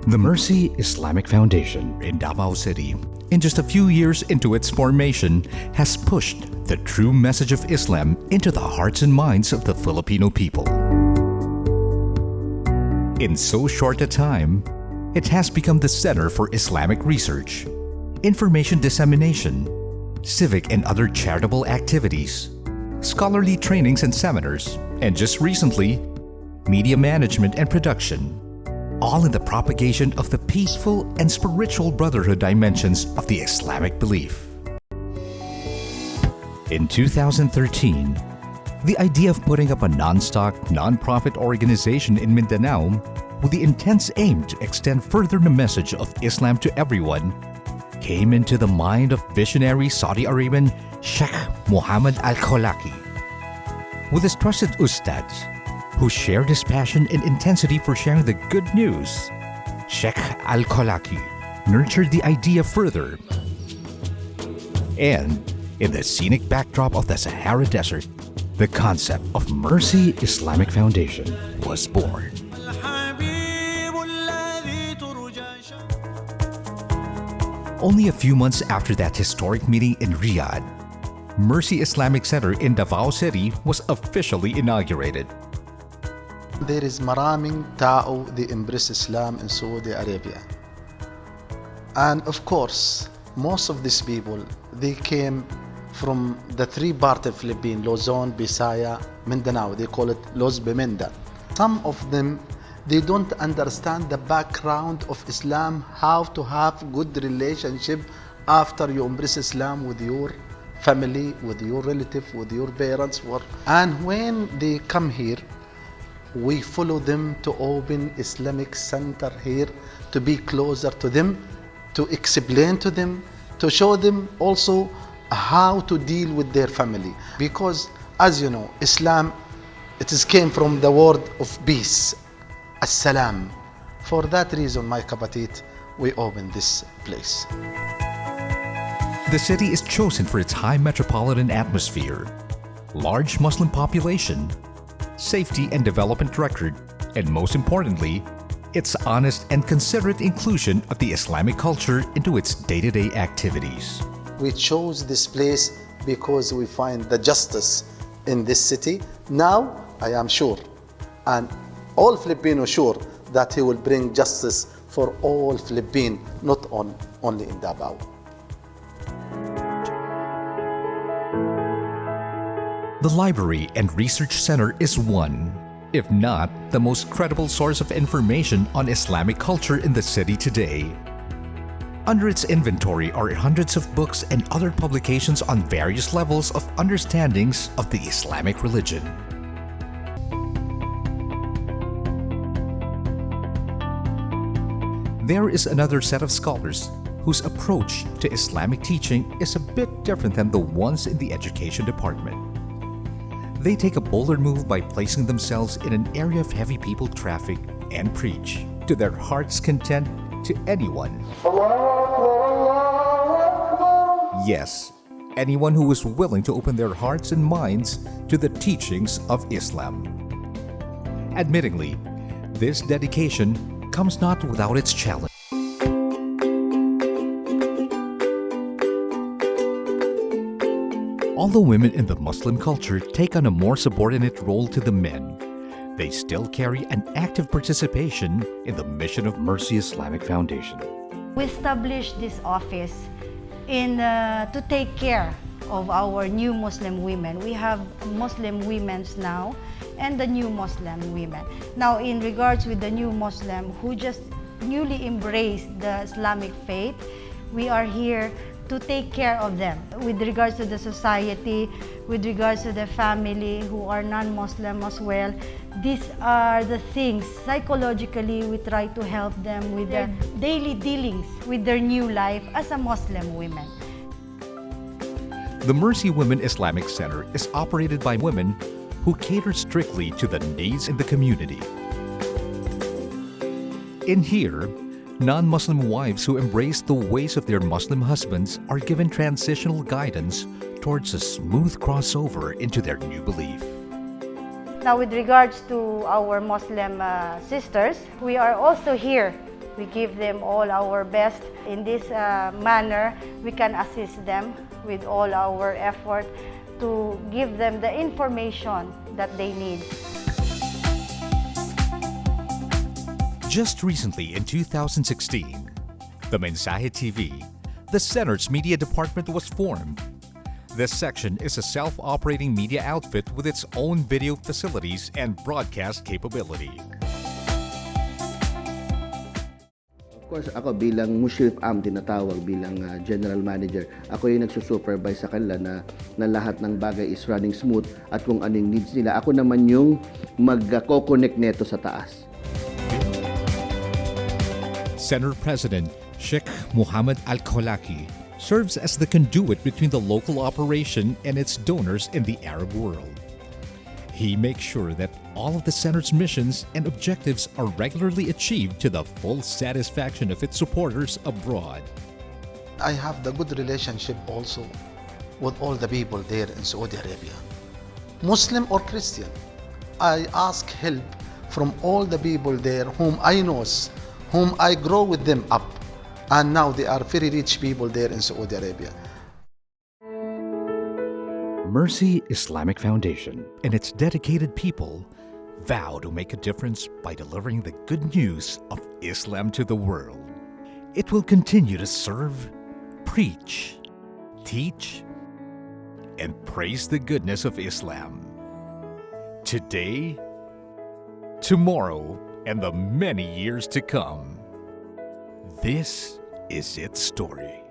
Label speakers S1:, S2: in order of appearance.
S1: The Mercy Islamic Foundation in Davao City, in just a few years into its formation, has pushed the true message of Islam into the hearts and minds of the Filipino people. In so short a time, it has become the center for Islamic research, information dissemination, civic and other charitable activities, scholarly trainings and seminars, and just recently, media management and production, all in the propagation of the peaceful and spiritual brotherhood dimensions of the Islamic belief. In 2013, the idea of putting up a non-stock, non-profit organization in Mindanao with the intense aim to extend further the message of Islam to everyone came into the mind of visionary Saudi Arabian Sheikh Mohammed Al-Khalaki. With his trusted ustads, who shared his passion and intensity for sharing the good news, Sheikh Al-Khalaki nurtured the idea further. And in the scenic backdrop of the Sahara Desert, the concept of Mercy Islamic Foundation was born. Only a few months after that historic meeting in Riyadh, Mercy Islamic Center in Davao City was officially inaugurated.
S2: There is maraming tao they embrace Islam in Saudi Arabia. And of course, most of these people, they came from the three parts of Philippines, Luzon, Visaya, Mindanao. They call it Los Bemenda. Some of them, they don't understand the background of Islam, how to have good relationship after you embrace Islam with your family, with your relative, with your parents. And when they come here, we follow them to open Islamic center here, to be closer to them, to explain to them, to show them also how to deal with their family. Because as you know, Islam, came from the word of peace, as-salam. For that reason, my kapatid, we opened this place.
S1: The city is chosen for its high metropolitan atmosphere, large Muslim population, safety and development record, and most importantly, its honest and considerate inclusion of the Islamic culture into its day-to-day activities.
S2: We chose this place because we find the justice in this city. Now, I am sure, and all Filipinos sure, that he will bring justice for all Filipinos, not only in Davao.
S1: The Library and Research Center is one, if not the most credible source of information on Islamic culture in the city today. Under its inventory are hundreds of books and other publications on various levels of understandings of the Islamic religion. There is another set of scholars whose approach to Islamic teaching is a bit different than the ones in the education department. They take a bolder move by placing themselves in an area of heavy people traffic and preach to their heart's content to anyone. Yes, anyone who is willing to open their hearts and minds to the teachings of Islam. Admittingly, this dedication comes not without its challenge. Although women in the Muslim culture take on a more subordinate role to the men, they still carry an active participation in the mission of Mercy Islamic Foundation.
S3: We established this office to take care of our new Muslim women. We have Muslim women now and the new Muslim women. Now, in regards with the new Muslim who just newly embraced the Islamic faith, we are here to take care of them with regards to the society, with regards to the family who are non-Muslim as well. These are the things, psychologically, we try to help them with their daily dealings with their new life as a Muslim women.
S1: The Mercy Women Islamic Center is operated by women who cater strictly to the needs in the community. In here, non-Muslim wives who embrace the ways of their Muslim husbands are given transitional guidance towards a smooth crossover into their new belief.
S3: Now, with regards to our Muslim sisters, we are also here We give them all our best. In this manner, we can assist them with all our effort to give them the information that they need.
S1: Just recently in 2016, the Mensahe TV, the Center's media department was formed. This section is a self-operating media outfit with its own video facilities and broadcast capability.
S4: Of course, ako bilang Mushrif tinatawag bilang general manager, ako yung nagsusupervise sa kanila na lahat ng bagay is running smooth at kung anong needs nila. Ako naman yung mag-connect neto sa taas.
S1: Center President Sheikh Muhammad Al-Kholaki serves as the conduit between the local operation and its donors in the Arab world. He makes sure that all of the center's missions and objectives are regularly achieved to the full satisfaction of its supporters abroad.
S2: I have the good relationship also with all the people there in Saudi Arabia, Muslim or Christian. I ask help from all the people there whom I know, whom I grow with them up, and now they are very rich people there in Saudi Arabia.
S1: Mercy Islamic Foundation and its dedicated people vow to make a difference by delivering the good news of Islam to the world. It will continue to serve, preach, teach, and praise the goodness of Islam. Today, tomorrow, and the many years to come. This is its story.